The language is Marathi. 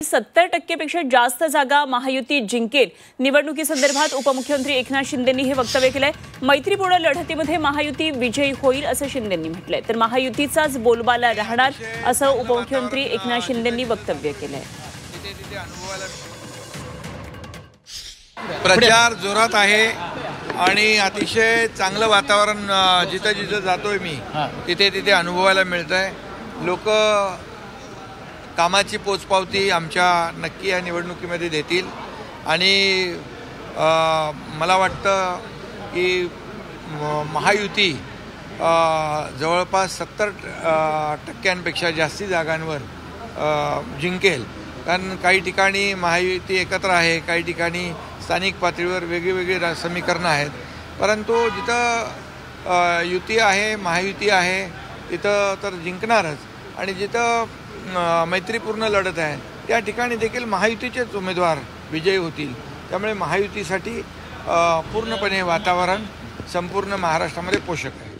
70% पेक्षा जास्त जागा महायुती जिंकेल। निवडणुकीसंदर्भात उपमुख्यमंत्री एकनाथ शिंदेंनी हे वक्तव्य केलंय। मैत्रीपूर्ण लढतीमध्ये महायुती विजयी होईल असं शिंदेंनी म्हटलंय। तर महायुतीचाच बोलबाला राहणार असं उपमुख्यमंत्री एकनाथ शिंदेंनी वक्तव्य केलंय। प्रचार जोरात आहे आणि अतिशय चांगलं वातावरण जिथे जिथे जातोय मी तिथे तिथे अनुभवायला मिळतंय। लोक कामाची पोचपावती आमच्या नक्की या निवडणुकीमध्ये देतील आणि मला वाटतं की महायुती जवळपास 70% जास्ती जागांवर जिंकेल। कारण काही ठिकाणी महायुती एकत्र आहे, काही ठिकाणी स्थानिक पातळीवर वेगवेगळी समीकरणं आहेत, परंतु जिथं युती आहे, महायुती आहे तिथं तर जिंकणारच आणि जिथं मैत्रीपूर्ण लढत आहे त्या ठिकाणी देखील महायुतीचेच उमेदवार विजयी होतील। त्यामुळे महायुतीसाठी पूर्णपणे वातावरण संपूर्ण महाराष्ट्रामध्ये पोषक आहे।